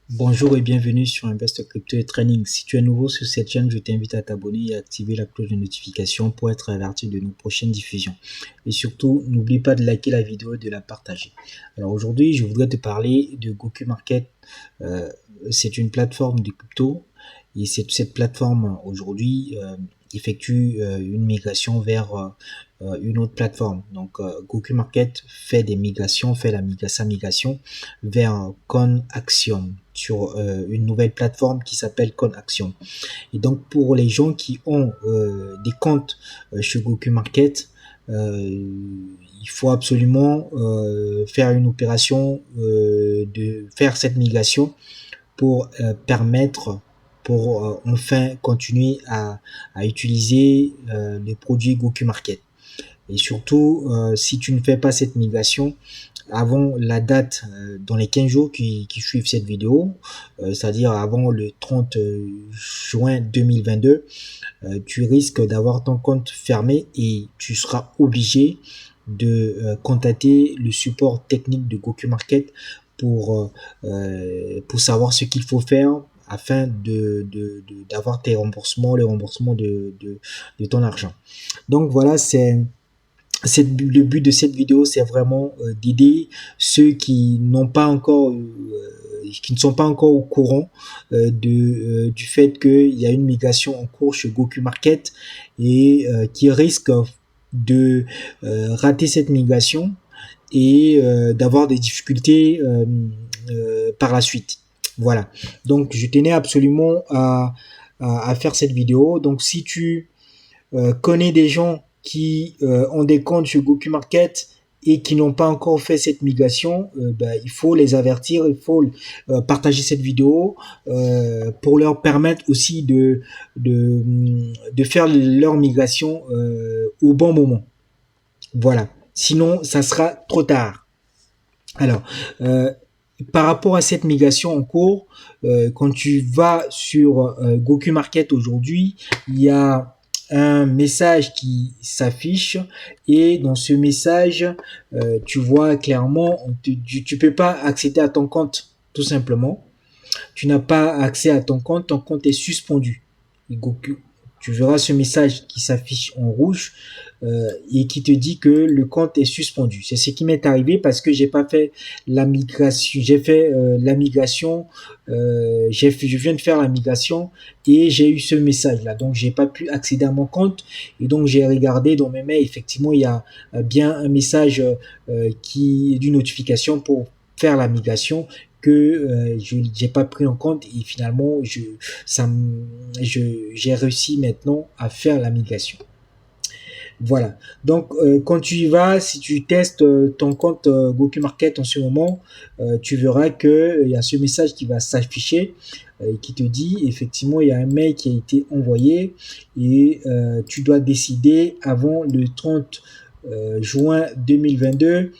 Bonjour et bienvenue sur Invest Crypto et Training. Si tu es nouveau sur cette chaîne, je t'invite à t'abonner et à activer la cloche de notification pour être averti de nos prochaines diffusions. Et surtout, n'oublie pas de liker la vidéo et de la partager. Alors aujourd'hui, je voudrais te parler de Goku Market. C'est une plateforme de crypto et cette plateforme aujourd'hui effectue une migration vers une autre plateforme. Donc Goku Market fait sa migration vers CoinAxiom sur une nouvelle plateforme qui s'appelle CoinAxiom. Et donc pour les gens qui ont des comptes chez Goku Market, il faut absolument faire une opération de faire cette migration pour permettre pour enfin continuer à utiliser les produits Goku Market. Et surtout, si tu ne fais pas cette migration avant la date dans les 15 jours qui suivent cette vidéo, c'est-à-dire avant le 30 juin 2022, tu risques d'avoir ton compte fermé et tu seras obligé de contacter le support technique de Goku Market pour savoir ce qu'il faut faire afin d'avoir tes remboursements, les remboursements de ton argent. Donc voilà, le but de cette vidéo, c'est vraiment d'aider ceux qui n'ont pas encore qui ne sont pas encore au courant du fait qu'il y a une migration en cours chez Goku Market et qui risquent de rater cette migration et d'avoir des difficultés par la suite. Voilà. Donc, je tenais absolument à faire cette vidéo. Donc, si tu connais des gens qui ont des comptes sur Goku Market et qui n'ont pas encore fait cette migration, il faut les avertir, il faut partager cette vidéo pour leur permettre aussi de faire leur migration au bon moment. Voilà. Sinon, ça sera trop tard. Alors, par rapport à cette migration en cours, quand tu vas sur Goku Market aujourd'hui, il y a un message qui s'affiche et dans ce message, tu vois clairement, tu peux pas accéder à ton compte, tout simplement. Tu n'as pas accès à ton compte est suspendu. Goku, tu verras ce message qui s'affiche en rouge et qui te dit que le compte est suspendu. C'est ce qui m'est arrivé parce que j'ai pas fait la migration. J'ai fait la migration. Je viens de faire la migration et j'ai eu ce message là. Donc j'ai pas pu accéder à mon compte et donc j'ai regardé dans mes mails. Effectivement, il y a bien un message d'une notification pour faire la migration que je n'ai pas pris en compte et finalement j'ai réussi maintenant à faire la migration. Voilà. Donc quand tu y vas, si tu testes ton compte Goku Market en ce moment, tu verras que il y a ce message qui va s'afficher qui te dit effectivement il y a un mail qui a été envoyé et tu dois décider avant le 30 juin 2022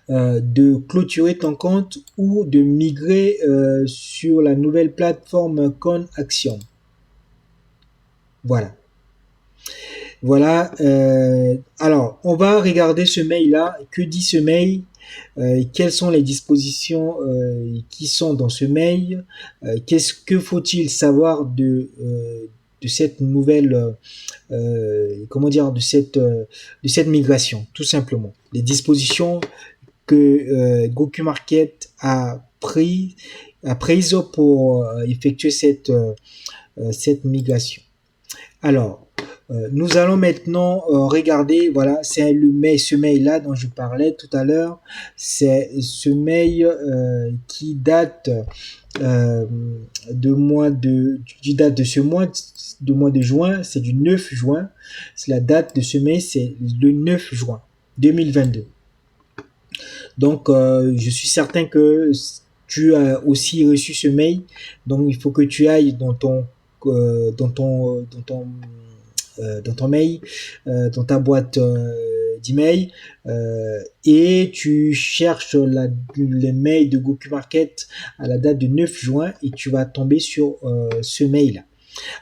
de clôturer ton compte ou de migrer sur la nouvelle plateforme CoinAxiom. Voilà. Voilà. Alors, on va regarder ce mail-là. Que dit ce mail? Quelles sont les dispositions qui sont dans ce mail? Qu'est-ce que faut-il savoir de cette nouvelle, comment dire, de cette migration, tout simplement. Les dispositions que Goku Market a prises pour effectuer cette migration. Alors, nous allons maintenant regarder, voilà, c'est ce mail là dont je parlais tout à l'heure, c'est ce mail qui date du mois de juin, c'est du 9 juin, c'est la date de ce mail, c'est le 9 juin 2022. Donc, je suis certain que tu as aussi reçu ce mail. Donc, il faut que tu ailles dans ton mail, dans ta boîte d'email, et tu cherches les mails de Goku Market à la date du 9 juin et tu vas tomber sur ce mail.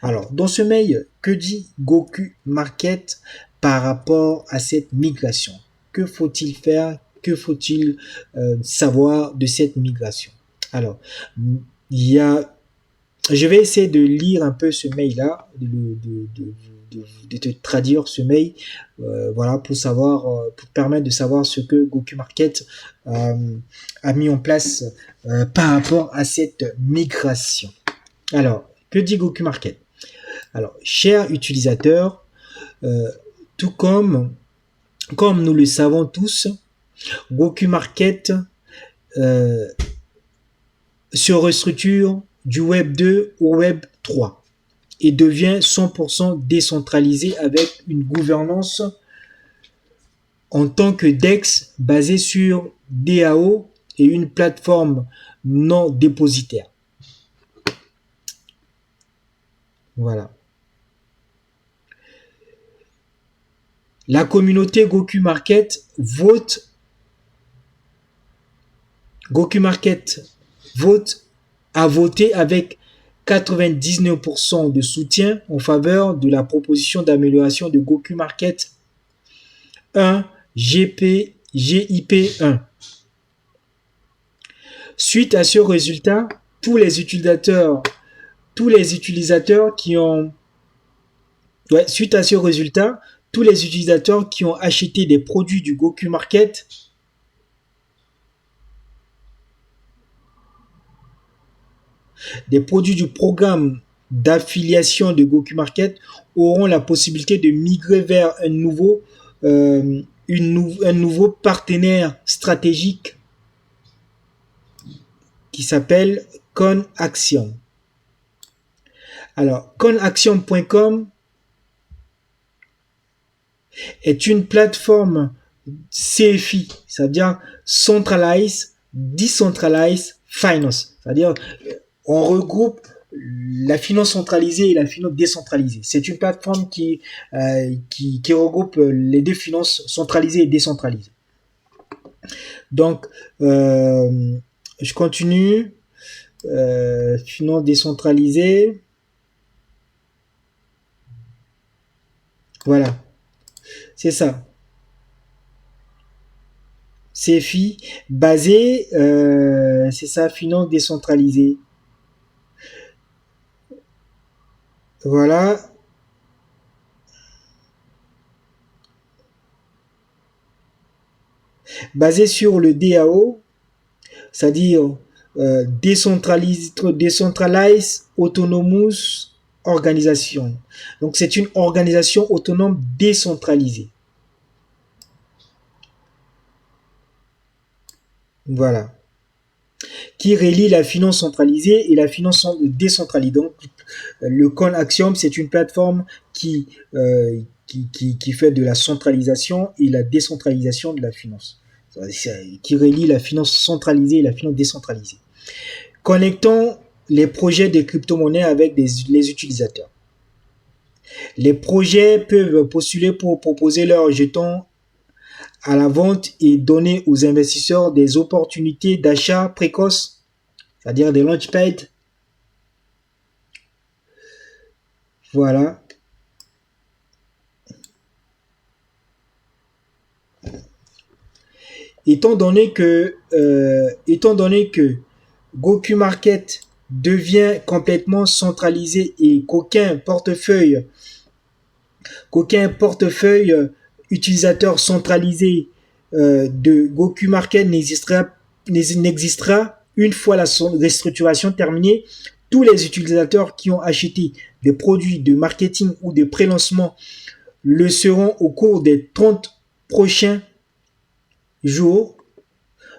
Alors, dans ce mail, que dit Goku Market par rapport à cette migration? Que faut-il faire? Que faut-il savoir de cette migration? Alors, je vais essayer de lire un peu ce mail-là, de te traduire ce mail, voilà, pour permettre de savoir ce que Goku Market a mis en place par rapport à cette migration. Alors, que dit Goku Market? Alors, chers utilisateurs, tout comme nous le savons tous, Goku Market se restructure du Web 2 au Web 3 et devient 100% décentralisé avec une gouvernance en tant que DEX basée sur DAO et une plateforme non dépositaire. Voilà. La communauté Goku Market a voté avec 99% de soutien en faveur de la proposition d'amélioration de Goku Market 1 GIP1. Suite à ce résultat, tous les utilisateurs qui ont acheté des produits du Goku Market des produits du programme d'affiliation de Goku Market auront la possibilité de migrer vers un nouveau partenaire stratégique qui s'appelle ConAction. Alors, conaction.com est une plateforme CFI, c'est-à-dire Centralized Decentralized Finance, c'est-à-dire on regroupe la finance centralisée et la finance décentralisée. C'est une plateforme qui regroupe les deux finances centralisées et décentralisées. Donc, je continue. Finance décentralisée. Voilà. C'est ça. CFI basé, c'est ça, finance décentralisée. Voilà. Basé sur le DAO, c'est-à-dire Decentralized Autonomous Organisation. Donc c'est une organisation autonome décentralisée. Voilà. Qui relie la finance centralisée et la finance décentralisée. Donc le ConAxiom, c'est une plateforme qui fait de la centralisation et la décentralisation de la finance, qui relie la finance centralisée et la finance décentralisée. Connectons les projets de crypto-monnaies avec les utilisateurs. Les projets peuvent postuler pour proposer leurs jetons à la vente et donner aux investisseurs des opportunités d'achat précoces, c'est-à-dire des launchpads. Voilà. Étant donné que Goku Market devient complètement centralisé et qu'aucun portefeuille utilisateur centralisé de Goku Market n'existera une fois la restructuration terminée. Tous les utilisateurs qui ont acheté des produits de marketing ou de pré-lancement le seront au cours des 30 prochains jours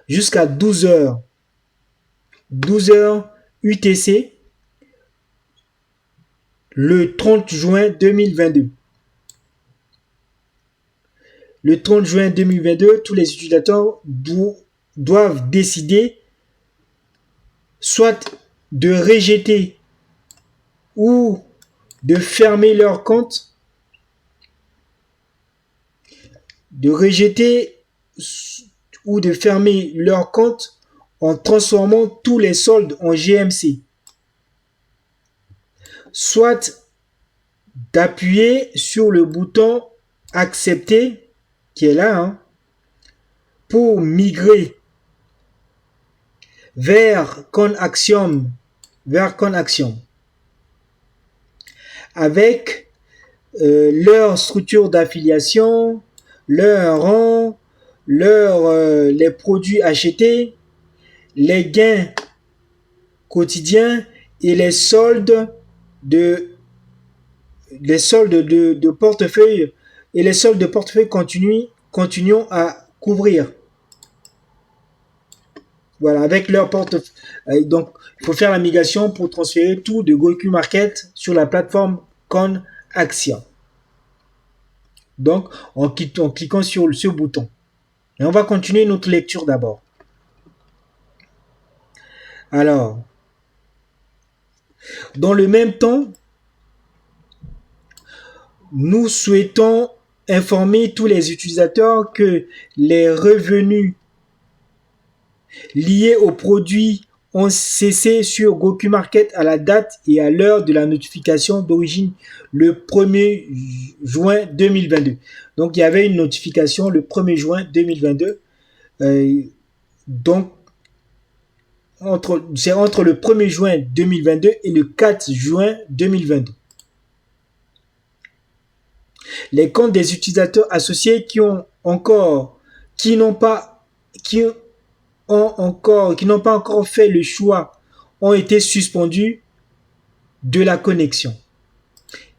jusqu'à 12 heures UTC le 30 juin 2022. Le 30 juin 2022, tous les utilisateurs doivent décider soit de rejeter ou de fermer leur compte, en transformant tous les soldes en GMC, soit d'appuyer sur le bouton accepter, qui est là, hein, pour migrer vers ConAxiom, avec leur structure d'affiliation, leur rang, les produits achetés, les gains quotidiens et les soldes de portefeuille et les soldes de portefeuille continuons à couvrir. Voilà, avec leur portefeuille. Donc, il faut faire la migration pour transférer tout de Goku Market sur la plateforme ConAxiom. Donc, en cliquant sur ce bouton. Et on va continuer notre lecture d'abord. Alors, dans le même temps, nous souhaitons informer tous les utilisateurs que les revenus liés aux produits ont cessé sur Goku Market à la date et à l'heure de la notification d'origine le 1er juin 2022. Donc, il y avait une notification le 1er juin 2022. Donc, c'est entre le 1er juin 2022 et le 4 juin 2022. Les comptes des utilisateurs associés qui n'ont pas encore fait le choix ont été suspendus de la connexion.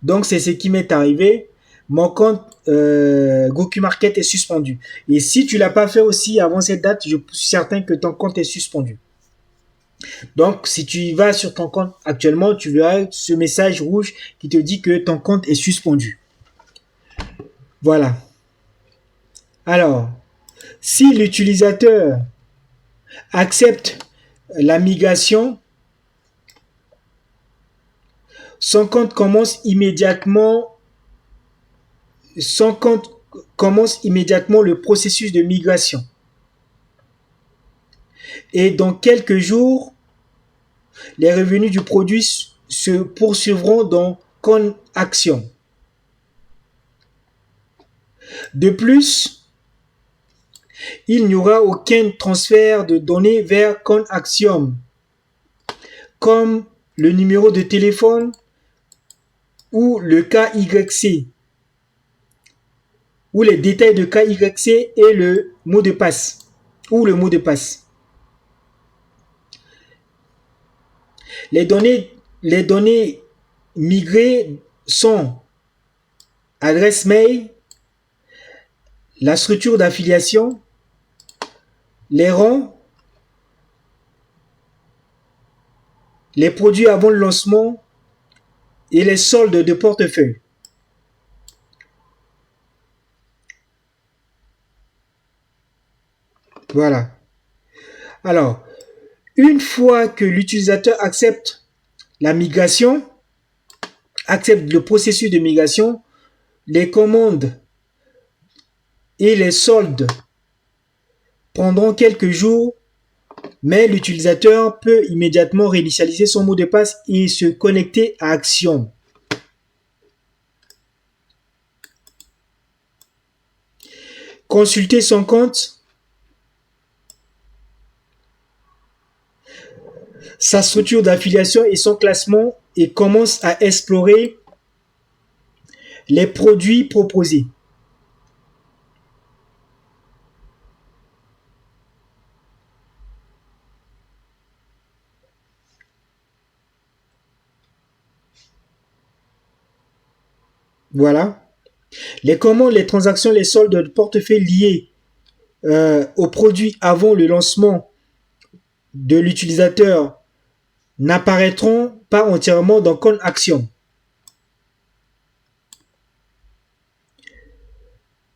Donc, c'est ce qui m'est arrivé. Mon compte Goku Market est suspendu. Et si tu ne l'as pas fait aussi avant cette date, je suis certain que ton compte est suspendu. Donc, si tu vas sur ton compte actuellement, tu verras ce message rouge qui te dit que ton compte est suspendu. Voilà. Alors, si l'utilisateur accepte la migration, son compte commence immédiatement le processus de migration. Et dans quelques jours, les revenus du produit se poursuivront dans ConAxiom. De plus, il n'y aura aucun transfert de données vers ConAxiom, comme le numéro de téléphone ou le KYC, ou les détails de KYC et le mot de passe, Les données migrées sont adresse mail, la structure d'affiliation, les rangs, les produits avant le lancement et les soldes de portefeuille. Voilà. Alors, une fois que l'utilisateur accepte la migration, accepte le processus de migration, les commandes et les soldes prendront quelques jours, mais l'utilisateur peut immédiatement réinitialiser son mot de passe et se connecter à Axiom. Consulter son compte, sa structure d'affiliation et son classement et commence à explorer les produits proposés. Voilà. Les commandes, les transactions, les soldes de portefeuille liés aux produits avant le lancement de l'utilisateur n'apparaîtront pas entièrement dans ConAxiom.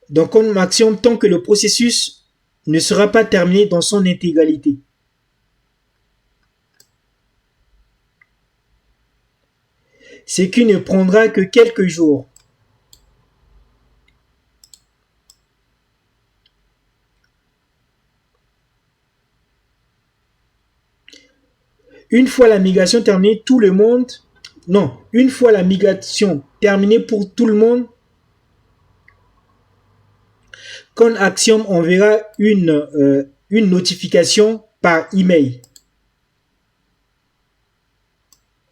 Dans ConAxiom, tant que le processus ne sera pas terminé dans son intégralité. Ce qui ne prendra que quelques jours. Une fois la migration terminée, une fois la migration terminée pour tout le monde, Quand Axiom enverra une notification par email.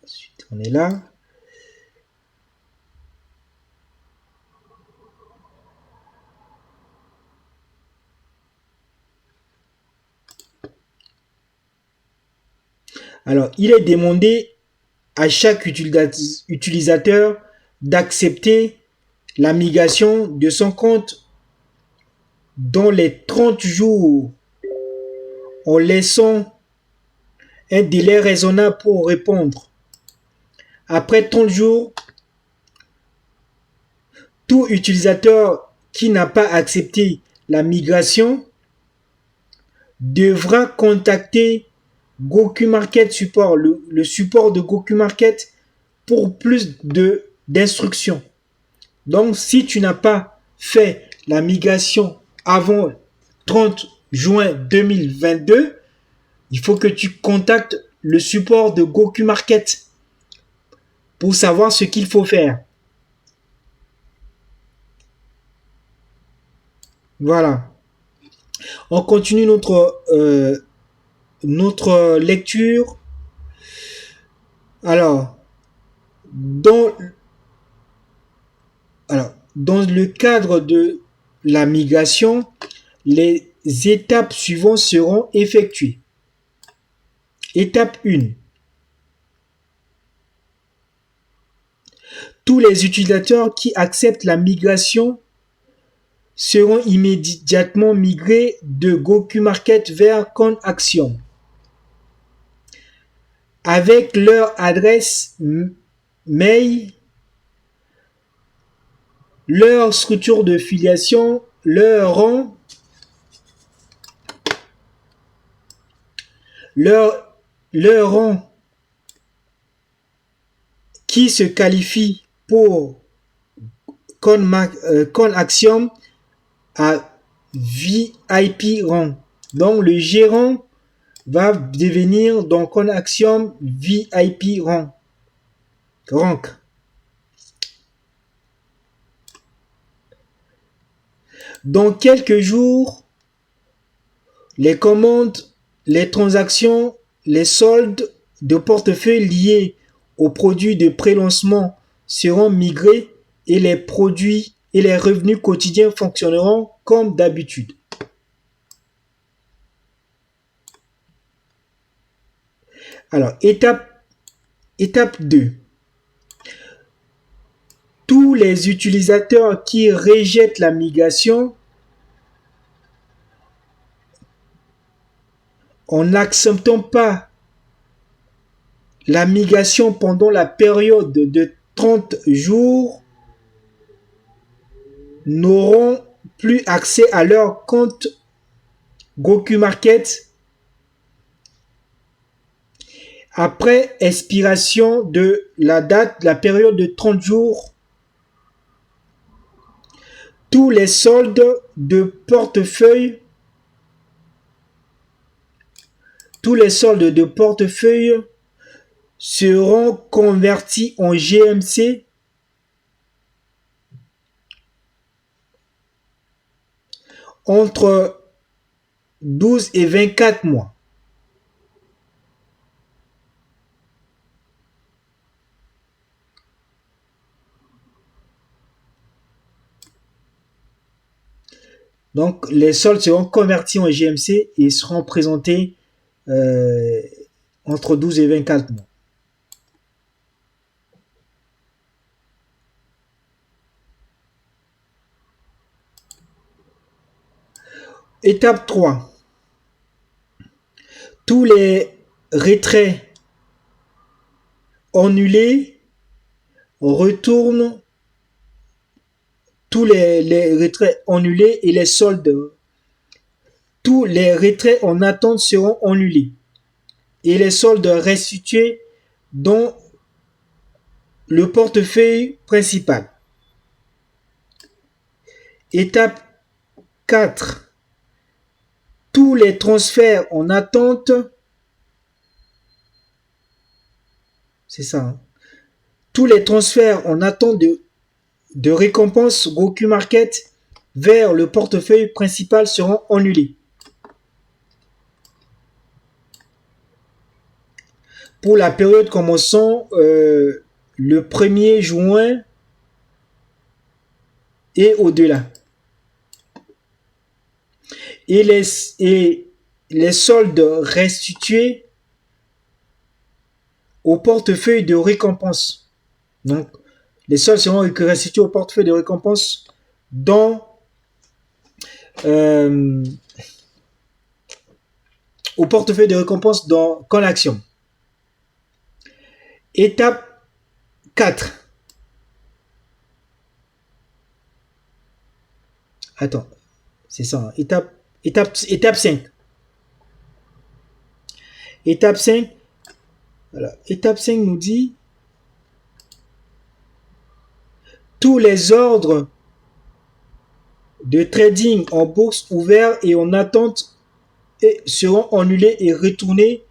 Ensuite, on est là. Alors, il est demandé à chaque utilisateur d'accepter la migration de son compte dans les 30 jours en laissant un délai raisonnable pour répondre. Après 30 jours, tout utilisateur qui n'a pas accepté la migration devra contacter GokuMarket Support, le support de GokuMarket pour plus d'instructions. Donc, si tu n'as pas fait la migration avant 30 juin 2022, il faut que tu contactes le support de GokuMarket pour savoir ce qu'il faut faire. Voilà. On continue notre lecture. Alors, dans le cadre de la migration, les étapes suivantes seront effectuées. Étape 1. Tous les utilisateurs qui acceptent la migration seront immédiatement migrés de GokuMarket vers ConAxiom. Avec leur adresse mail, leur structure de filiation, leur rang, leur rang qui se qualifie pour ConAxiom à VIP rang. Donc le gérant va devenir dans ConAxiom VIP rank. Dans quelques jours, les commandes, les transactions, les soldes de portefeuille liés aux produits de pré-lancement seront migrés et les produits et les revenus quotidiens fonctionneront comme d'habitude. Alors, étape 2. Tous les utilisateurs qui rejettent la migration en n'acceptant pas la migration pendant la période de 30 jours n'auront plus accès à leur compte GokuMarket après expiration de la période de 30 jours. Tous les soldes de portefeuille seront convertis en GMC entre 12 et 24 mois. Donc, les soldes seront convertis en GMC et seront présentés entre 12 et 24 mois. Étape 3. Tous les retraits annulés retournent. Tous les retraits annulés et les soldes. Tous les retraits en attente seront annulés et les soldes restitués dans le portefeuille principal. Étape 4. Tous les transferts en attente, c'est ça, hein, tous les transferts en attente de récompense GokuMarket vers le portefeuille principal seront annulés. Pour la période commençant le 1er juin et au-delà. Et les soldes restitués au portefeuille de récompense. Donc, les soldes seront restitués au portefeuille de récompense dans au portefeuille de récompense dans Conaction. Étape 4. Attends, c'est ça. Hein. Étape 5. Étape 5. Voilà. Étape 5 nous dit tous les ordres de trading en bourse ouverts et en attente seront annulés et retournés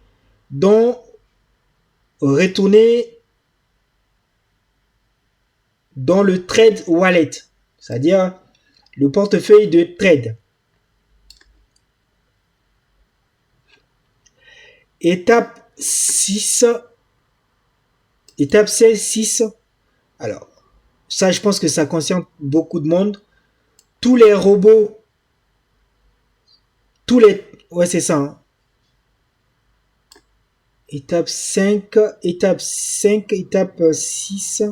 dans le trade wallet, c'est-à-dire le portefeuille de trade. Étape 6. Étape 6. Alors, ça, je pense que ça concerne beaucoup de monde. Tous les robots, ouais, c'est ça. Hein. Étape 5, étape 6.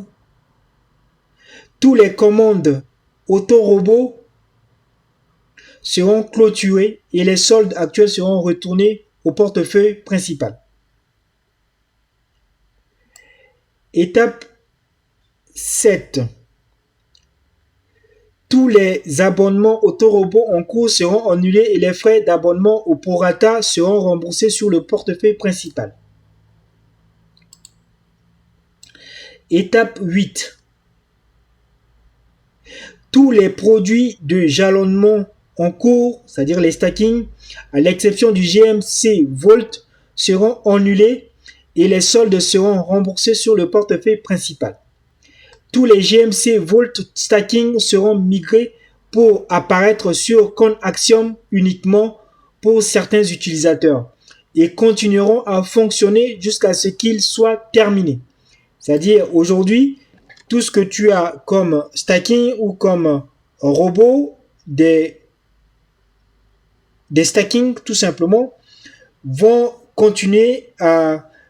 Tous les commandes auto-robots seront clôturées et les soldes actuels seront retournés au portefeuille principal. Étape 7. Tous les abonnements auto-robots en cours seront annulés et les frais d'abonnement au prorata seront remboursés sur le portefeuille principal. Étape 8. Tous les produits de jalonnement en cours, c'est-à-dire les stacking, à l'exception du GMC Volt, seront annulés et les soldes seront remboursés sur le portefeuille principal. Tous les GMC Volt stacking seront migrés pour apparaître sur CoinAxiom uniquement pour certains utilisateurs et continueront à fonctionner jusqu'à ce qu'ils soient terminés. C'est-à-dire aujourd'hui, tout ce que tu as comme stacking ou comme robot, des stacking tout simplement, vont continuer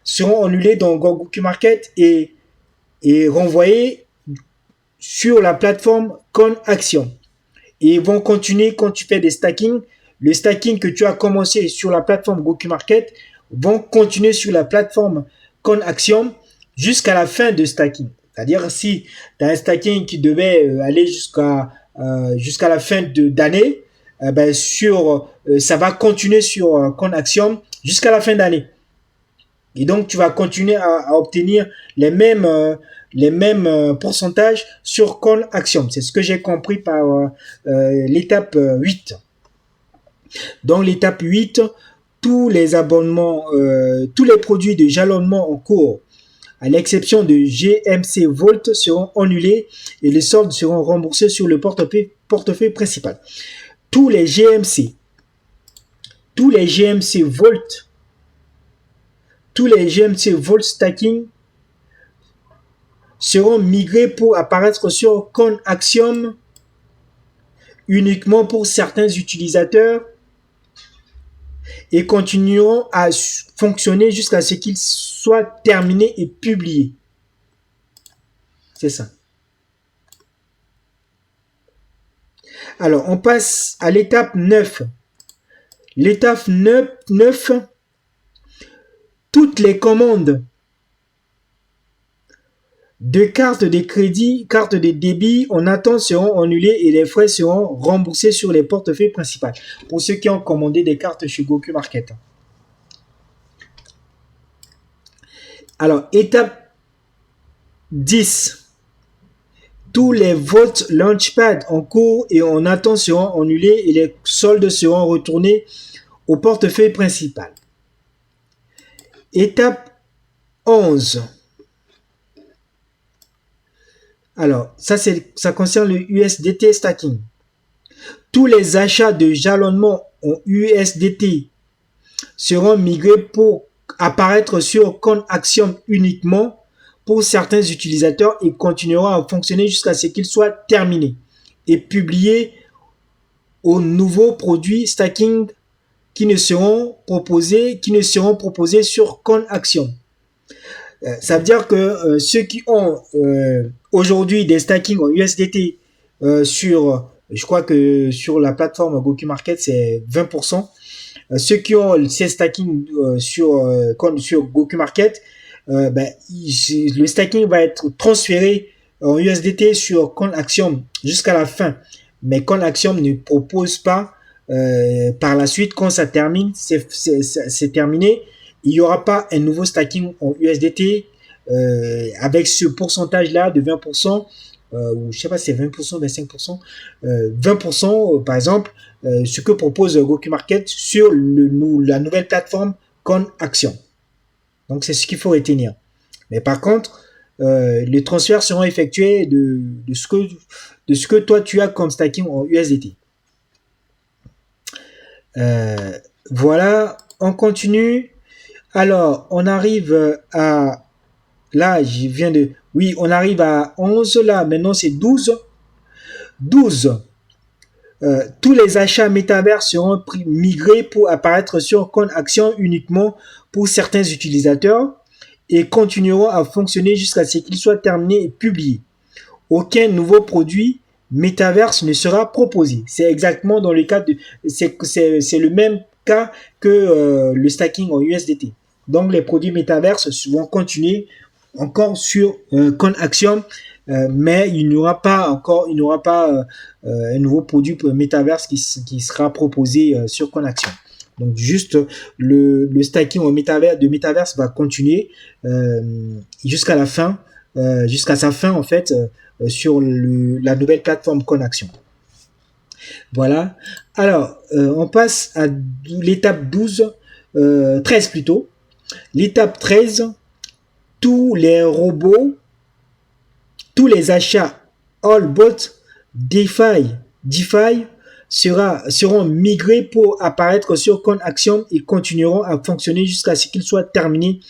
seront annulés dans Goku Market et renvoyés sur la plateforme CoinAxiom. Et ils vont continuer quand tu fais des stacking. Le stacking que tu as commencé sur la plateforme Goku Market vont continuer sur la plateforme CoinAxiom jusqu'à la fin de stacking. C'est-à-dire si tu as un stacking qui devait aller jusqu'à la fin d'année, ça va continuer sur CoinAxiom jusqu'à la fin d'année. Et donc tu vas continuer à obtenir les mêmes pourcentages sur CoinAxiom. C'est ce que j'ai compris par l'étape 8. Dans l'étape 8, tous les abonnements, tous les produits de jalonnement en cours, à l'exception de GMC Volt, seront annulés et les soldes seront remboursés sur le portefeuille principal. Tous les GMC Volt, tous les GMC Volt stacking seront migrés pour apparaître sur CoinAxiom uniquement pour certains utilisateurs et continueront à fonctionner jusqu'à ce qu'ils soient terminés et publiés. C'est ça. Alors, on passe à l'étape 9. L'étape 9, toutes les commandes de cartes de crédit, cartes de débit en attente seront annulées et les frais seront remboursés sur les portefeuilles principaux. Pour ceux qui ont commandé des cartes chez Goku Market. Alors, étape 10. Tous les votes Launchpad en cours et en attente seront annulés et les soldes seront retournés au portefeuille principal. Étape 11. Alors, ça concerne le USDT stacking. Tous les achats de jalonnement en USDT seront migrés pour apparaître sur compte Axiom uniquement pour certains utilisateurs et continueront à fonctionner jusqu'à ce qu'ils soient terminés et publiés aux nouveaux produits stacking qui ne seront proposés sur compte Axiom. Ça veut dire que ceux qui ont aujourd'hui des stacking en USDT je crois que sur la plateforme Goku Market, c'est 20%. Ceux qui ont ces stacking sur Goku Market, le stacking va être transféré en USDT sur compte Axiom jusqu'à la fin. Mais compte Axiom ne propose pas par la suite, quand ça termine, c'est terminé, il n'y aura pas un nouveau stacking en USDT avec ce pourcentage-là de 20%, ou je sais pas si c'est 20%, 25%, 20% par exemple, ce que propose Goku Market sur la nouvelle plateforme CoinAction. Donc c'est ce qu'il faut retenir. Mais par contre, les transferts seront effectués de ce que toi tu as comme stacking en USDT. Voilà, on continue. Alors, on arrive à... Là, on arrive à 11, là, maintenant c'est 12. 12. Tous les achats métavers seront migrés pour apparaître sur compte Action uniquement pour certains utilisateurs et continueront à fonctionner jusqu'à ce qu'ils soient terminés et publiés. Aucun nouveau produit métaverse ne sera proposé. C'est exactement dans le cas c'est le même cas que le stacking en USDT. Donc les produits métaverse vont continuer encore sur CoinAxiom, mais il n'y aura pas un nouveau produit métaverse qui sera proposé sur CoinAxiom. Donc juste le stacking de métaverse va continuer jusqu'à la fin, jusqu'à sa fin en fait, sur la nouvelle plateforme CoinAxiom. Voilà. Alors, on passe à l'étape 13 plutôt. L'étape 13, tous les robots, tous les achats Allbot DeFi seront migrés pour apparaître sur CoinAxiom et continueront à fonctionner jusqu'à ce qu'ils soient terminés.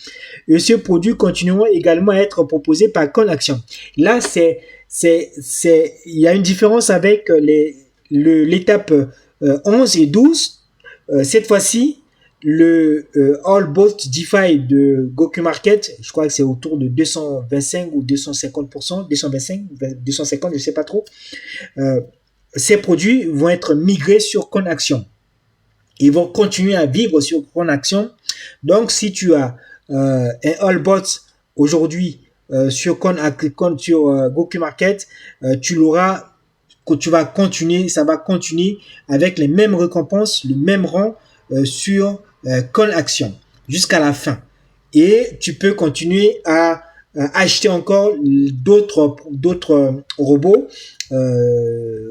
Et ces produits continueront également à être proposés par CoinAxiom. Là, il y a une différence avec l'étape 11 et 12. Cette fois-ci, le Allbot DeFi de Goku Market, je crois que c'est autour de 225 ou 250%, 225, 250, je sais pas trop. Ces produits vont être migrés sur CoinAxiom. Ils vont continuer à vivre sur CoinAxiom. Donc, si tu as un Allbot aujourd'hui sur Goku Market, ça va continuer avec les mêmes récompenses, le même rang sur CoinAxiom jusqu'à la fin. Et tu peux continuer à acheter encore d'autres robots.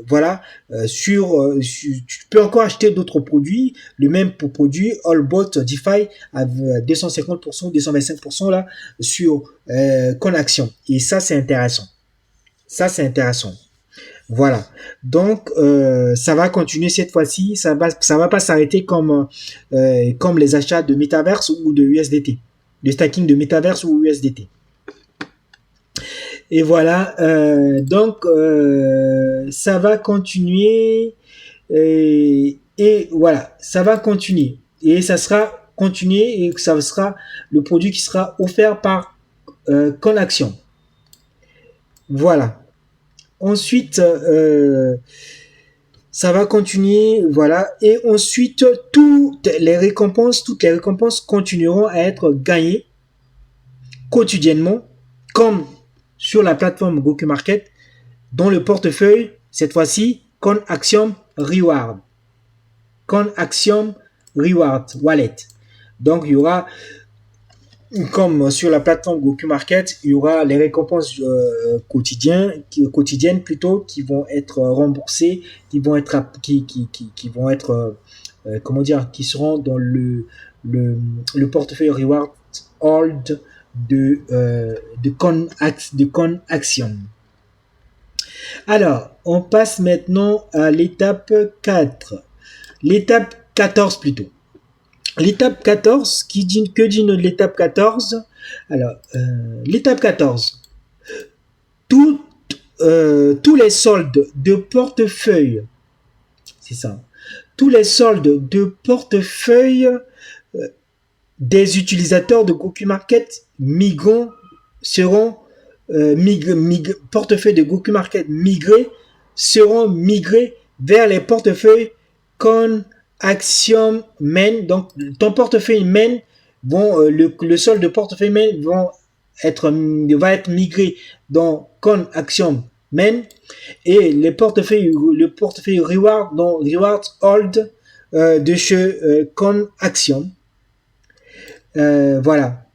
Voilà, tu peux encore acheter d'autres produits, le même produit Allbot DeFi à 250%, 225% là sur CoinAxiom. Et ça c'est intéressant. Voilà. Donc ça va continuer cette fois-ci. Ça va pas s'arrêter comme les achats de Metaverse ou de USDT, de stacking de Metaverse ou USDT. Et voilà. Donc ça va continuer et voilà, ça va continuer et ça sera continué et ça sera le produit qui sera offert par CoinAxiom. Voilà. Ensuite, ça va continuer, voilà. Et ensuite, toutes les récompenses continueront à être gagnées quotidiennement, comme sur la plateforme Goku Market, dans le portefeuille, cette fois-ci, CoinAxiom Reward. CoinAxiom Reward Wallet. Donc, il y aura, comme sur la plateforme Goku Market, il y aura les récompenses quotidiennes plutôt, qui vont être remboursées, qui vont être qui seront dans le portefeuille Reward Hold de CoinAxiom. Alors, on passe maintenant à l'étape 4. L'étape 14 plutôt. L'étape 14, que dit l'étape 14? Alors, l'étape 14. Tous les soldes de portefeuille, c'est ça, tous les soldes de portefeuille des utilisateurs de Goku Market seront portefeuilles de Goku Market seront migrés vers les portefeuilles Con Axiom Main. Donc ton portefeuille Main le solde de portefeuille Main va être migré dans Con Axiom Main et le portefeuille Reward dans Reward Hold de chez Con Axiom. Voilà.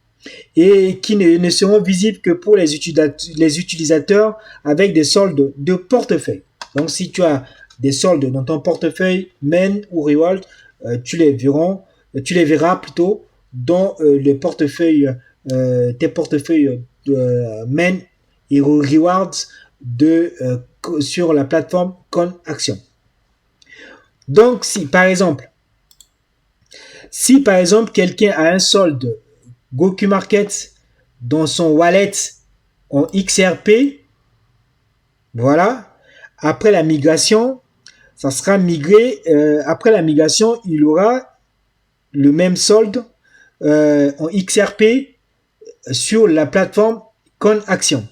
Et qui ne seront visibles que pour les utilisateurs avec des soldes de portefeuille. Donc, si tu as des soldes dans ton portefeuille Main ou Reward, tu les verras plutôt dans le portefeuille, tes portefeuilles Main et Rewards sur la plateforme ConAction. Donc, si par exemple, quelqu'un a un solde Goku Market dans son wallet en XRP, voilà, après la migration, ça sera migré, après la migration, il aura le même solde en XRP sur la plateforme ConAction.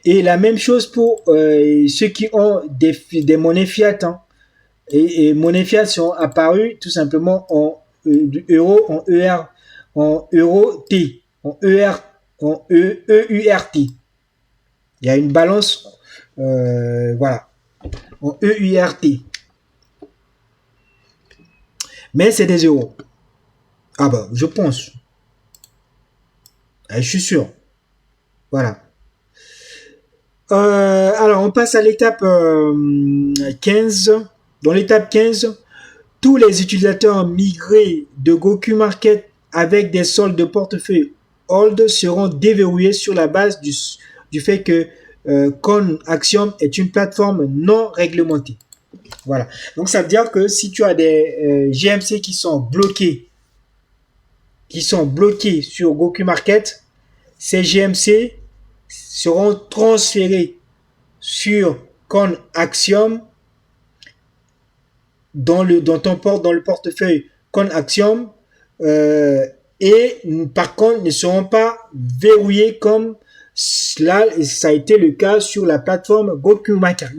Et la même chose pour ceux qui ont des monnaies fiat. Hein. Et monnaies fiat sont apparues tout simplement en euro, en euro T, en EURT. Il y a une balance, voilà, en EURT. Mais c'est des euros. Ah bah, je pense. Je suis sûr. Voilà. Alors, on passe à l'étape 15. Dans l'étape 15, tous les utilisateurs migrés de Goku Market avec des soldes de portefeuille Hold seront déverrouillés sur la base du fait que ConAxiom est une plateforme non réglementée. Voilà. Donc, ça veut dire que si tu as des GMC qui sont bloqués sur Goku Market, ces GMC seront transférés sur ConAxiom dans le portefeuille ConAxiom et par contre ne seront pas verrouillés comme cela ça a été le cas sur la plateforme Goku Market.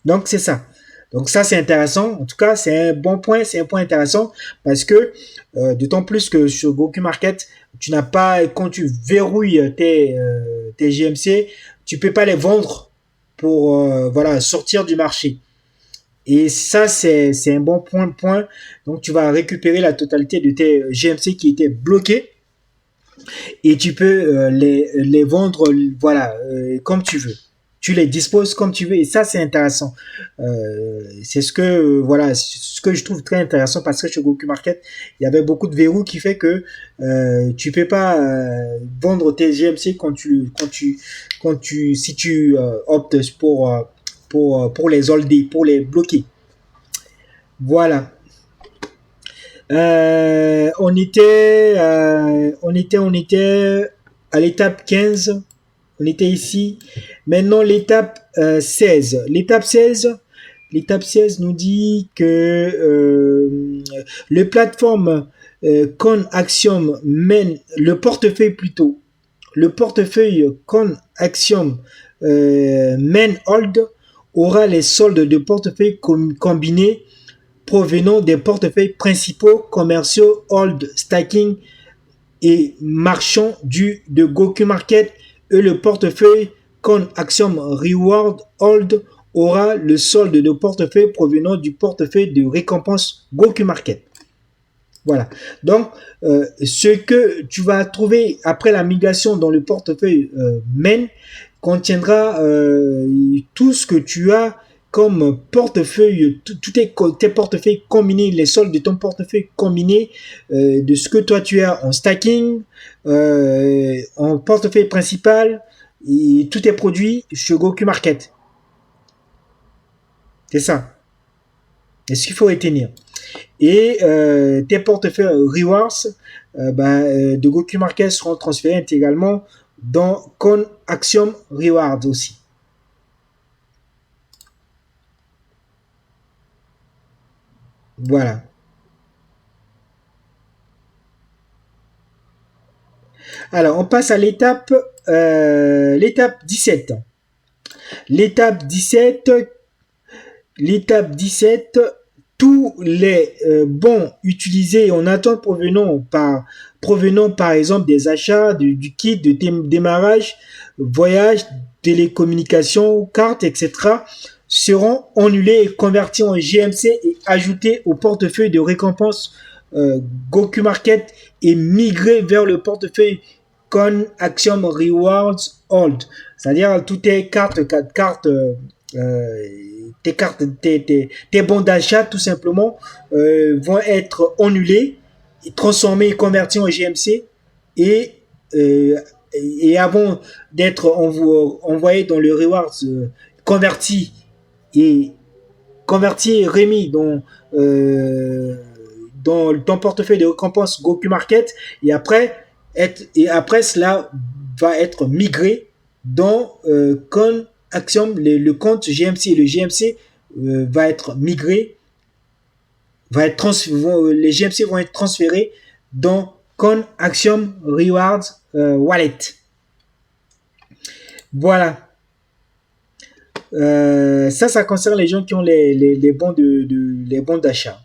Donc c'est ça. Donc ça c'est intéressant. En tout cas c'est un bon point, c'est un point intéressant parce que d'autant plus que sur Goku Market tu n'as pas, quand tu verrouilles tes GMC, tu peux pas les vendre pour voilà sortir du marché. Et ça, c'est un bon point. Donc, tu vas récupérer la totalité de tes GMC qui étaient bloqués et tu peux les vendre, voilà, comme tu veux. Tu les disposes comme tu veux et ça, c'est intéressant. C'est ce que je trouve très intéressant parce que chez Goku Market, il y avait beaucoup de verrous qui fait que tu peux pas vendre tes GMC si tu optes pour les holder, pour les bloquer. Voilà. On était à l'étape 15. On était ici. Maintenant, l'étape 16. L'étape 16 nous dit que le plateforme ConAxiom mène le portefeuille ConAxiom Main Hold aura les soldes de portefeuille combinés provenant des portefeuilles principaux commerciaux Hold Stacking et marchands de Goku Market et le portefeuille ConAxiom Reward Hold aura le solde de portefeuille provenant du portefeuille de récompense Goku Market. Voilà. Donc, ce que tu vas trouver après la migration dans le portefeuille Main contiendra tout ce que tu as comme portefeuille, tes portefeuilles combinés, les soldes de ton portefeuille combiné, de ce que toi tu as en stacking, en portefeuille principal, et tous tes produits sur Goku Market. C'est ça. C'est ce qu'il faut retenir. Et tes portefeuilles rewards de Goku Market seront transférés intégralement dans Con Axiom Rewards aussi. Voilà. Alors, on passe à l'étape 17. L'étape 17, l'étape 17, tous les bons utilisés en attente provenant par exemple des achats, du kit de démarrage, voyage, télécommunications, cartes, etc., seront annulés et convertis en GMC et ajoutés au portefeuille de récompense Goku Market et migrés vers le portefeuille Con Axiom Rewards Hold. C'est-à-dire toutes tes cartes, tes bons d'achat tout simplement vont être annulés, transformés et convertis en GMC et, euh, et avant d'être envoyés dans le rewards converti et remis dans ton portefeuille de récompense Goku Market et après cela va être migré dans Con Axiom, le compte GMC. Le GMC va être migré, les GMC vont être transférés dans Con Axiom Rewards Wallet. Voilà. Ça concerne les gens qui ont les bons les bons d'achat.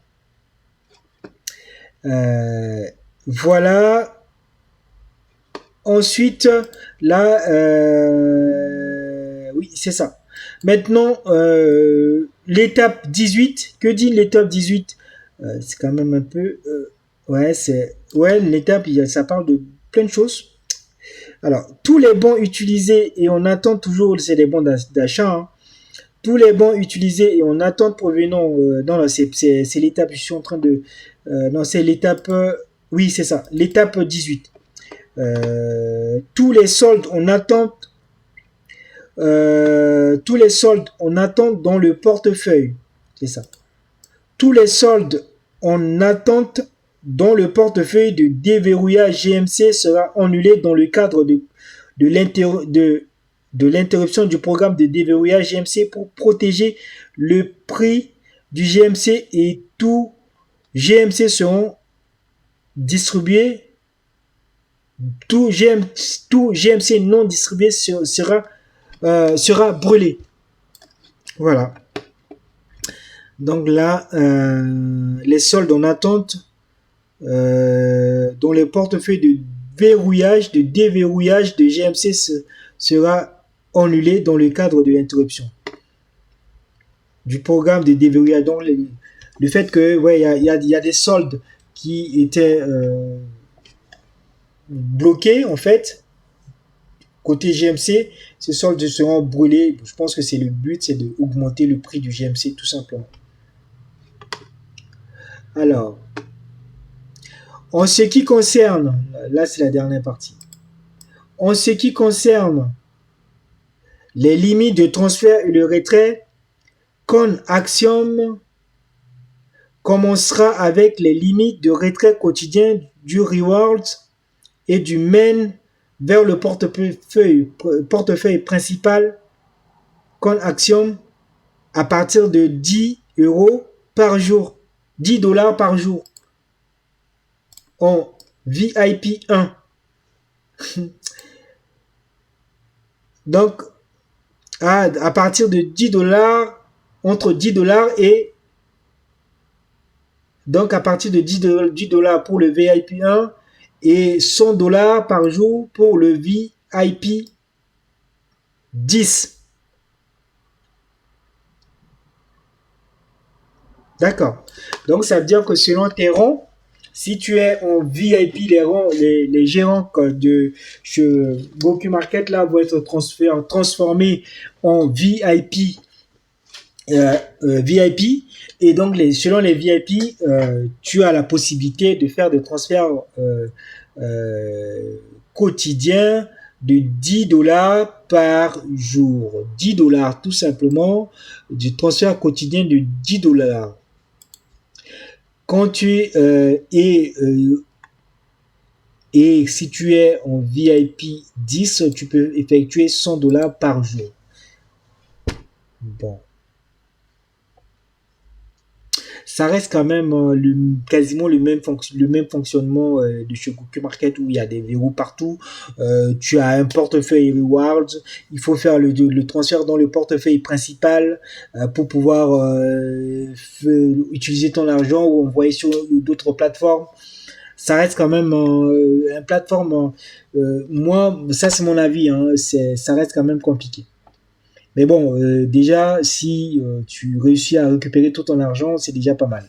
Voilà. Ensuite, là, oui, c'est ça. Maintenant, l'étape 18. Que dit l'étape 18? C'est quand même un peu... ouais, l'étape, ça parle de plein de choses. Alors, tous les bons utilisés, et on attend toujours, c'est des bons d'achat, hein. Tous les bons utilisés et on attend provenant... non, c'est l'étape, je suis en train de... non, c'est l'étape... oui, c'est ça, l'étape 18. Tous les soldes en attente dans le portefeuille, c'est ça. Tous les soldes en attente dans le portefeuille de déverrouillage GMC sera annulé dans le cadre de l'interruption du programme de déverrouillage GMC pour protéger le prix du GMC et tout GMC seront distribués. Tout GMC non distribué sera brûlé. Voilà. Donc là, les soldes en attente dont le portefeuille de déverrouillage de GMC sera annulé dans le cadre de l'interruption du programme de déverrouillage. Donc le fait que il y a des soldes qui étaient bloqués en fait côté GMC, ces soldes seront brûlés. Je pense que c'est le but, c'est d'augmenter le prix du GMC tout simplement. Alors, en ce qui concerne, là c'est la dernière partie, en ce qui concerne les limites de transfert et le retrait, Con Axiom commencera avec les limites de retrait quotidien du reward et du main vers le portefeuille principal Con Axiom à partir de 10 € par jour, 10 $ par jour en VIP 1. Donc, à partir de 10 $, entre 10 $ et donc à partir de 10 $ pour le VIP 1 et 100 $ par jour pour le VIP 10. D'accord. Donc ça veut dire que selon tes rangs, si tu es en VIP, les gérants de Goku Market là vont être transformés en VIP VIP. Et donc, selon les VIP, tu as la possibilité de faire des transferts euh, quotidiens de 10 dollars par jour. 10 dollars, tout simplement, du transfert quotidien de 10 dollars. Quand tu et si tu es en VIP 10, tu peux effectuer 100 dollars par jour. Bon. Ça reste quand même quasiment le même fonctionnement de chez Goku Market où il y a des verrous partout. Tu as un portefeuille rewards. Il faut faire le transfert dans le portefeuille principal pour pouvoir utiliser ton argent ou envoyer sur d'autres plateformes. Ça reste quand même une plateforme. Moi, ça c'est mon avis. Hein, ça reste quand même compliqué. Mais bon, déjà, si tu réussis à récupérer tout ton argent, c'est déjà pas mal.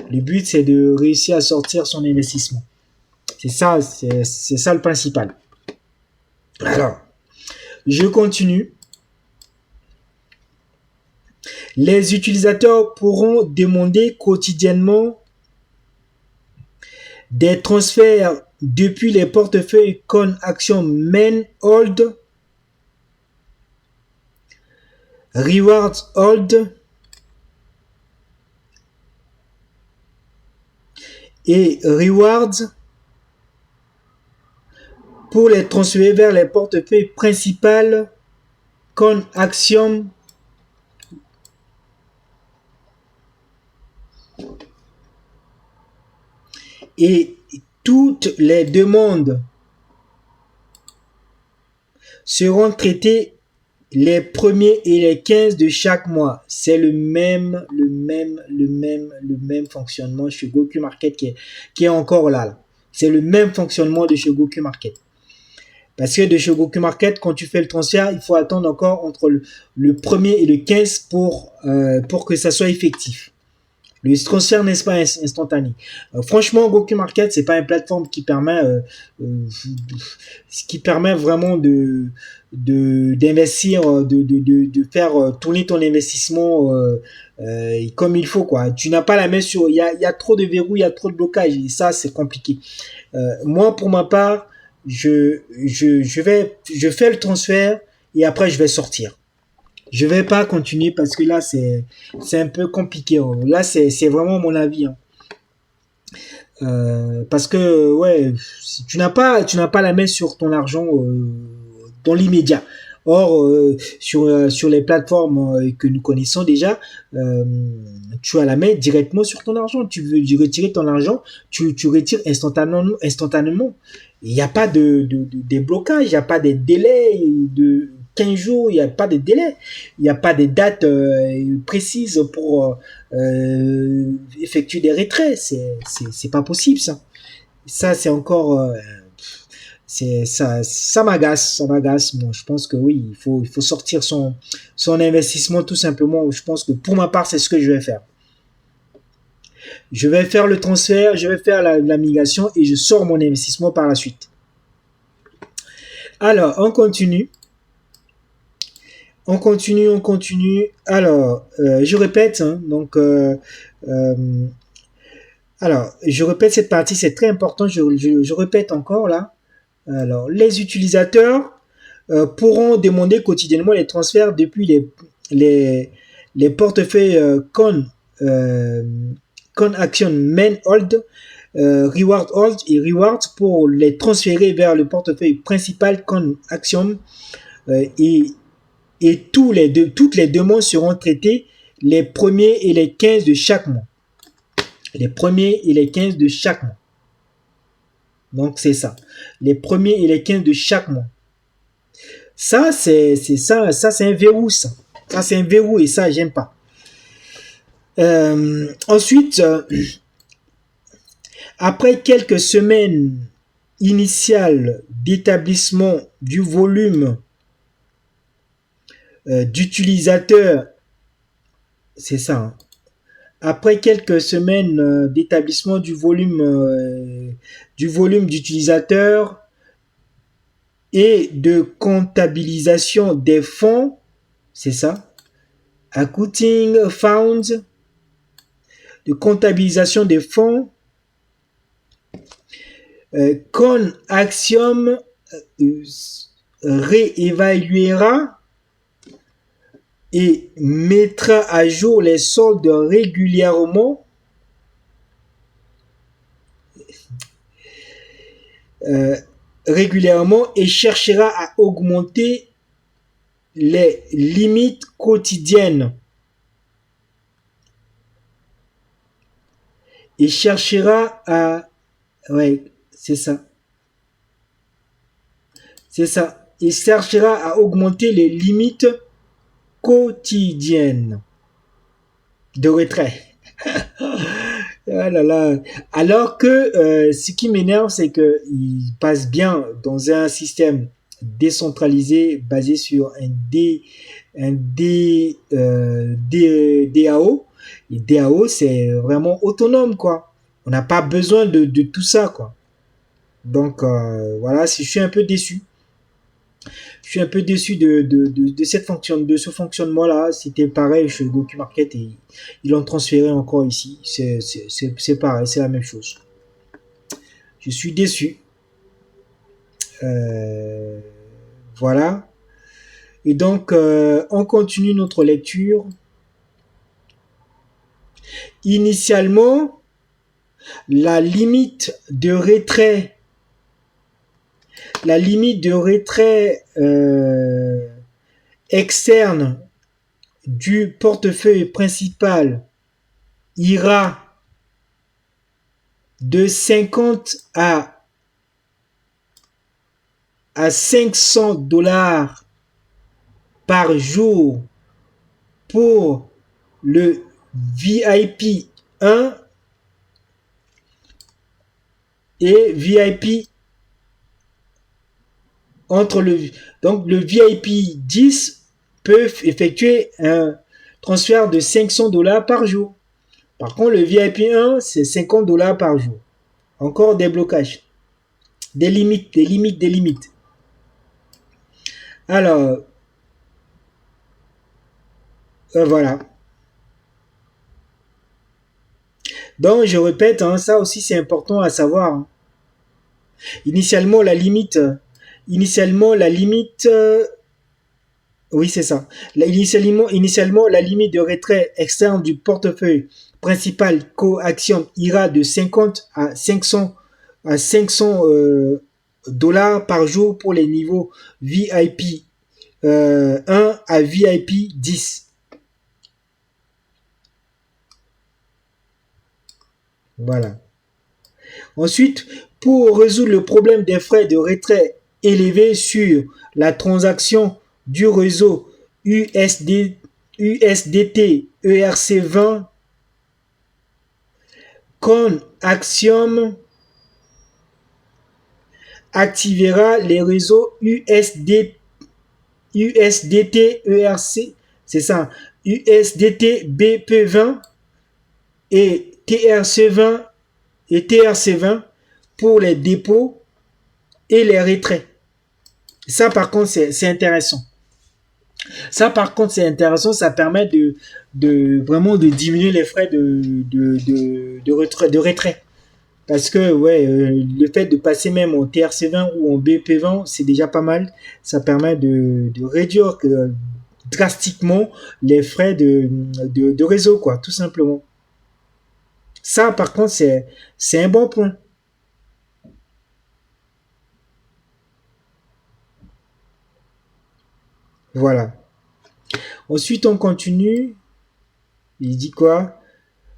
Le but, c'est de réussir à sortir son investissement. C'est ça le principal. Alors, je continue. Les utilisateurs pourront demander quotidiennement des transferts depuis les portefeuilles Con Action Main Hold, Rewards Hold et Rewards pour les transférer vers les portefeuilles principales Con Action et toutes les demandes seront traitées les premiers et les 15 de chaque mois. C'est le même fonctionnement chez Goku Market qui est encore là. C'est le même fonctionnement de chez Goku Market. Parce que de chez Goku Market, quand tu fais le transfert, il faut attendre encore entre le premier et le 15 pour que ça soit effectif. Le transfert n'est pas instantané. Franchement, Goku Market, c'est pas une plateforme qui permet vraiment d'investir, de faire tourner ton investissement comme il faut, quoi. Tu n'as pas la main sur. Il y a trop de verrous, il y a trop de blocages. Et ça, c'est compliqué. Moi, pour ma part, je fais le transfert et après je vais sortir. Je vais pas continuer parce que là c'est un peu compliqué. Hein. Là c'est vraiment mon avis. Hein. Parce que ouais, tu n'as pas la main sur ton argent dans l'immédiat. Or sur les plateformes que nous connaissons déjà, tu as la main directement sur ton argent. Tu veux retirer ton argent, tu retires instantanément. Il n'y a pas de blocage, il n'y a pas de délai de 15 jours, il n'y a pas de délai, il n'y a pas de date précise pour effectuer des retraits. C'est pas possible ça. Ça c'est encore ça m'agace. Moi, je pense que oui, il faut sortir son investissement tout simplement. Je pense que pour ma part, c'est ce que je vais faire. Je vais faire le transfert, je vais faire la migration et je sors mon investissement par la suite. Alors, on continue. Alors, je répète. Hein, donc, alors, je répète cette partie, c'est très important. Je répète encore là. Alors, les utilisateurs pourront demander quotidiennement les transferts depuis les portefeuilles Con Action Main Hold, Reward Hold et Rewards pour les transférer vers le portefeuille principal Con Action et toutes les demandes seront traitées les premiers et les 15 de chaque mois. Les premiers et les 15 de chaque mois. Donc c'est ça. Les premiers et les 15 de chaque mois. Ça c'est un verrou ça. Ça c'est un verrou et ça j'aime pas. Ensuite, après quelques semaines initiales d'établissement du volume d'utilisateurs, c'est ça. Hein. Après quelques semaines d'établissement du volume d'utilisateurs et de comptabilisation des fonds, c'est ça. accounting funds, de comptabilisation des fonds. Con Axiom réévaluera et mettra à jour les soldes régulièrement. Et cherchera à augmenter les limites quotidiennes. Et cherchera à... Ouais, c'est ça. C'est ça. Il cherchera à augmenter les limites quotidiennes de retrait. Ah là là. Alors que ce qui m'énerve, c'est qu'il passe bien dans un système décentralisé basé sur DAO. Et DAO, c'est vraiment autonome, quoi. On n'a pas besoin de tout ça, quoi. Donc, voilà, je suis un peu déçu. Je suis un peu déçu de ce fonctionnement-là. C'était pareil chez GoQMarket et ils l'ont transféré encore ici. C'est pareil, c'est la même chose. Je suis déçu. Voilà. Et donc, on continue notre lecture. Initialement, la limite de retrait externe du portefeuille principal ira de 50 à 500 $ par jour pour le VIP 1 et VIP donc le VIP 10 peut effectuer un transfert de 500 $ par jour. Par contre, le VIP 1, c'est 50 $ par jour. Encore des blocages. Des limites. Alors, voilà. Donc, je répète, hein, ça aussi c'est important à savoir. Hein. Initialement, la limite, oui, c'est ça. Initialement, la limite de retrait externe du portefeuille principal Coaxium ira de 50 à 500 $ par jour pour les niveaux VIP 1 à VIP 10. Voilà. Ensuite, pour résoudre le problème des frais de retrait élevés sur la transaction du réseau USDT ERC20, Con Axiom activera les réseaux USDT ERC, c'est ça, USDT BP20 et TRC20 pour les dépôts et les retraits. Ça par contre c'est intéressant. Ça permet vraiment de diminuer les frais de retrait. Parce que le fait de passer même en TRC20 ou en BP20, c'est déjà pas mal. Ça permet de réduire drastiquement les frais de réseau, quoi, tout simplement. Ça, par contre, c'est un bon point. Voilà. Ensuite, on continue. Il dit quoi?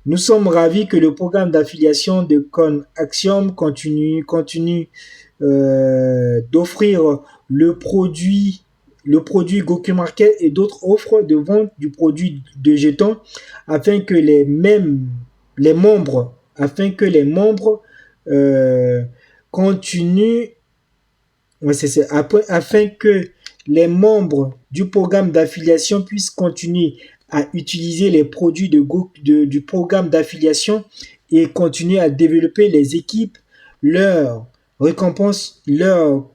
Nous sommes ravis que le programme d'affiliation de Con Axiom continue d'offrir le produit GoQMarket et d'autres offres de vente du produit de jetons afin que les membres continuent, afin que les membres du programme d'affiliation puissent continuer à utiliser les produits du programme d'affiliation et continuer à développer les équipes, leurs récompenses, leurs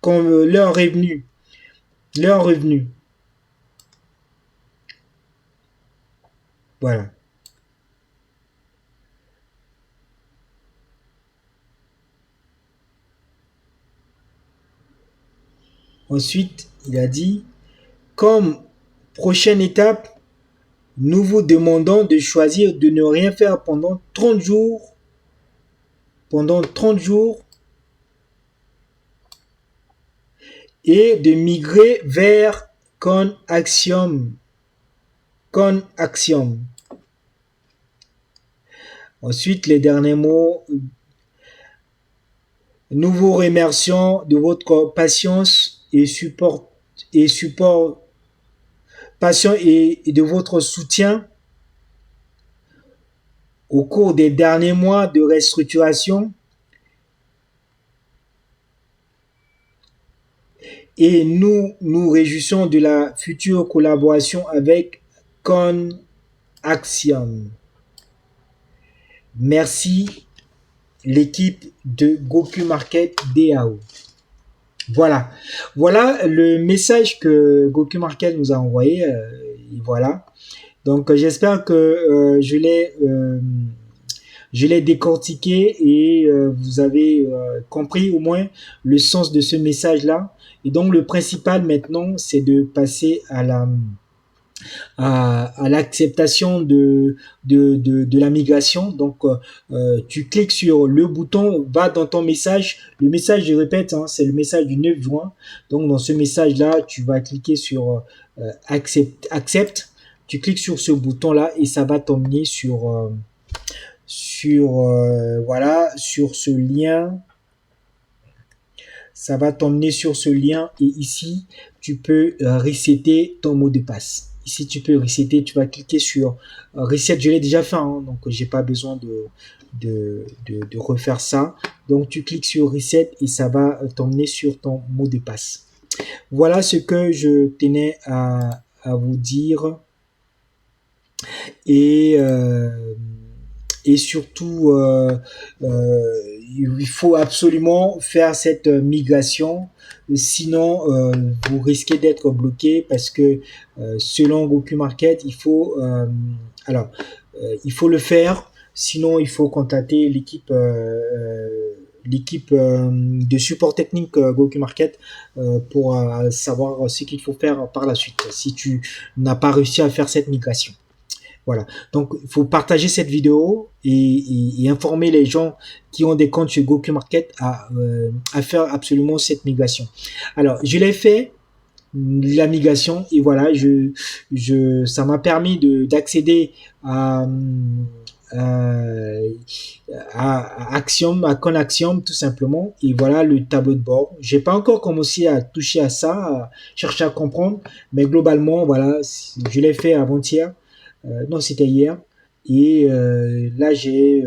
revenus. Voilà. Ensuite, il a dit, comme prochaine étape, nous vous demandons de choisir de ne rien faire pendant 30 jours et de migrer vers Con Axiom. Con Axiom. Ensuite, les derniers mots. Nous vous remercions de votre patience et support patient et de votre soutien au cours des derniers mois de restructuration et nous nous réjouissons de la future collaboration avec ConAxiom. Merci l'équipe de Goku Market DAO. Voilà. Voilà le message que Goku Market nous a envoyé. Voilà. Donc j'espère que je l'ai décortiqué et vous avez compris au moins le sens de ce message-là. Et donc le principal maintenant, c'est de passer à l'acceptation de la migration. Donc, tu cliques sur le bouton, va dans ton message. Le message, je répète, hein, c'est le message du 9 juin. Donc, dans ce message-là, tu vas cliquer sur accept. Tu cliques sur ce bouton-là et ça va t'emmener voilà, sur ce lien. Ça va t'emmener sur ce lien et ici, tu peux resetter ton mot de passe. Ici, tu peux resetter, tu vas cliquer sur reset. Je l'ai déjà fait, hein, donc j'ai pas besoin de refaire ça. Donc, tu cliques sur reset et ça va t'emmener sur ton mot de passe. Voilà ce que je tenais à vous dire. Et surtout, il faut absolument faire cette migration, sinon vous risquez d'être bloqué parce que selon Goku Market, il faut le faire, sinon il faut contacter l'équipe de support technique Goku Market pour savoir ce qu'il faut faire par la suite si tu n'as pas réussi à faire cette migration. Voilà. Donc, il faut partager cette vidéo et informer les gens qui ont des comptes chez Goku Market à faire absolument cette migration. Alors, je l'ai fait, la migration, et voilà, ça m'a permis d'accéder à Axiom, à ConAxiom tout simplement, et voilà le tableau de bord. J'ai pas encore commencé à toucher à ça, à chercher à comprendre, mais globalement, voilà, je l'ai fait avant-hier. Non, c'était hier. Et là, j'ai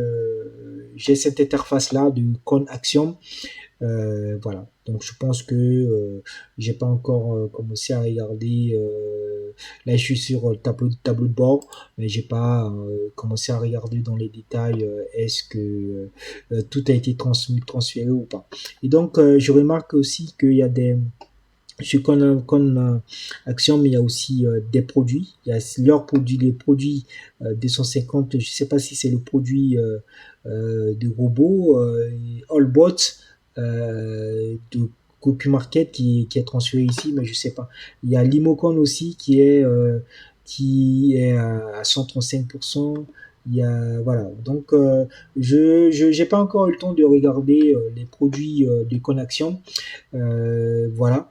cette interface-là de ConAxiom. Voilà. Donc, je pense que j'ai pas encore commencé à regarder. Là, je suis sur le tableau de bord, mais j'ai pas commencé à regarder dans les détails est-ce que tout a été transféré ou pas. Et donc, je remarque aussi qu'il y a chez Axiom, il y a aussi des produits. Il y a leurs produits, les produits 250. Je sais pas si c'est le produit de robot Allbot de Goku Market qui est transféré ici, mais je sais pas. Il y a Limocon aussi qui est à 135%. Il y a voilà. Donc je j'ai pas encore eu le temps de regarder les produits de Conaxion. Voilà.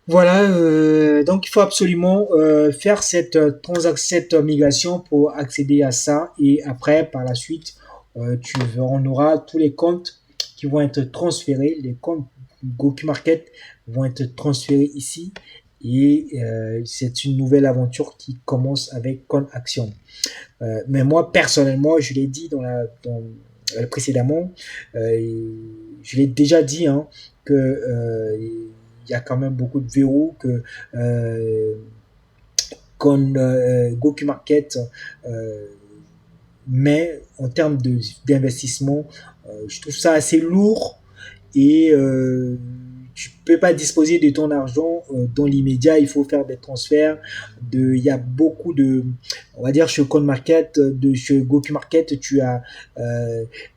Voilà, donc il faut absolument faire cette migration pour accéder à ça et après par la suite on aura tous les comptes qui vont être transférés, les comptes Goku Market vont être transférés ici et c'est une nouvelle aventure qui commence avec ConAxiom. Mais moi personnellement, je l'ai dit précédemment, je l'ai déjà dit hein, que il y a quand même beaucoup de verrous que Goku Market mais en termes d'investissement, je trouve ça assez lourd et peux pas disposer de ton argent dans l'immédiat. Il faut faire des transferts. Il y a beaucoup de, on va dire chez CoinMarket, chez Goku Market, tu as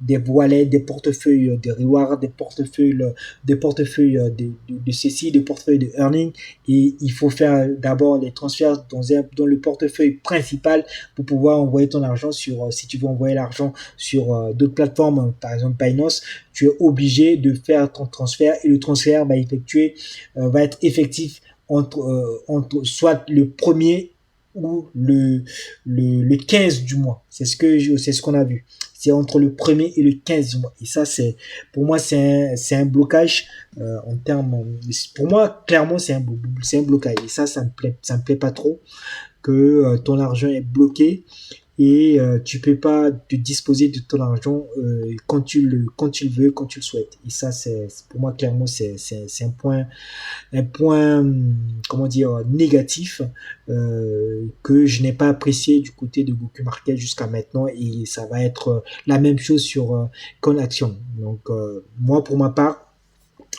des wallets, des portefeuilles de rewards, des portefeuilles de ceci, des portefeuilles de earning. Et il faut faire d'abord les transferts dans le portefeuille principal pour pouvoir envoyer ton argent si tu veux envoyer l'argent sur d'autres plateformes, par exemple Binance, tu es obligé de faire ton transfert et le transfert va être effectif entre soit le premier ou le 15 du mois. C'est ce qu'on a vu. C'est entre le premier et le 15 du mois. Et ça, pour moi, c'est un blocage en termes. Pour moi, clairement, c'est un blocage. Et ça me plaît pas trop que ton argent est bloqué et tu peux pas te disposer de ton argent quand tu le veux, quand tu le souhaites. Et ça, pour moi clairement, c'est un point, comment dire, négatif que je n'ai pas apprécié du côté de Goku Market jusqu'à maintenant, et ça va être la même chose sur ConAction. Donc moi, pour ma part,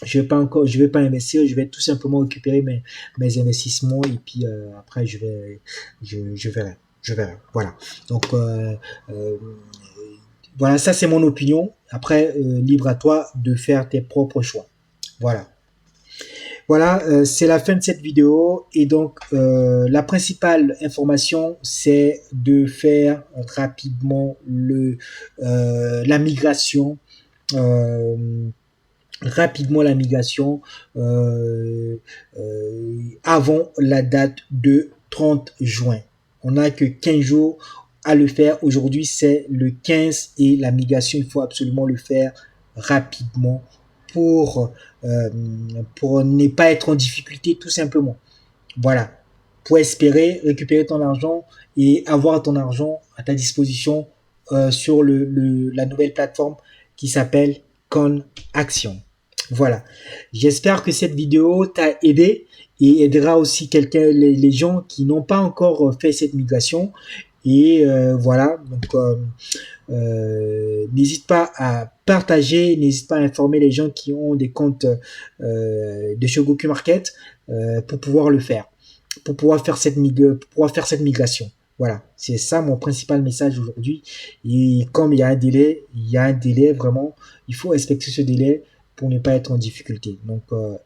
je vais pas investir, je vais tout simplement récupérer mes investissements et puis après je verrai. Voilà. Donc voilà, ça c'est mon opinion. Après, libre à toi de faire tes propres choix. Voilà. Voilà, c'est la fin de cette vidéo et donc la principale information, c'est de faire rapidement la migration. Euh, rapidement la migration avant la date de 30 juin. On n'a que 15 jours à le faire. Aujourd'hui, c'est le 15 et la migration, il faut absolument le faire rapidement pour, euh, pour ne pas être en difficulté tout simplement. Voilà. Pour espérer récupérer ton argent et avoir ton argent à ta disposition sur la nouvelle plateforme qui s'appelle ConAction. Voilà. J'espère que cette vidéo t'a aidé et aidera aussi les gens qui n'ont pas encore fait cette migration. Et voilà. Donc, n'hésite pas à partager, n'hésite pas à informer les gens qui ont des comptes de chez Goku Market pour pouvoir le faire, pour pouvoir faire cette migration. Voilà, c'est ça mon principal message aujourd'hui. Et comme il y a un délai vraiment, il faut respecter ce délai pour ne pas être en difficulté. Donc,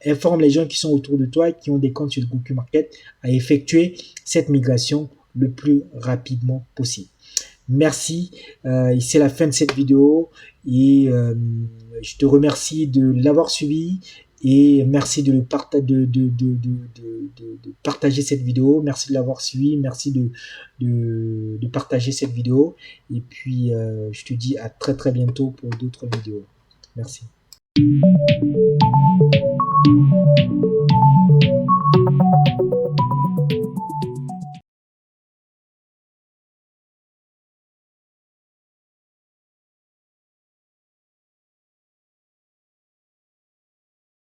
informe les gens qui sont autour de toi, qui ont des comptes sur Goku Market, à effectuer cette migration le plus rapidement possible. Merci, c'est la fin de cette vidéo et je te remercie de l'avoir suivi et merci de partager cette vidéo. Merci de l'avoir suivi, merci de partager cette vidéo et puis je te dis à très très bientôt pour d'autres vidéos. Merci.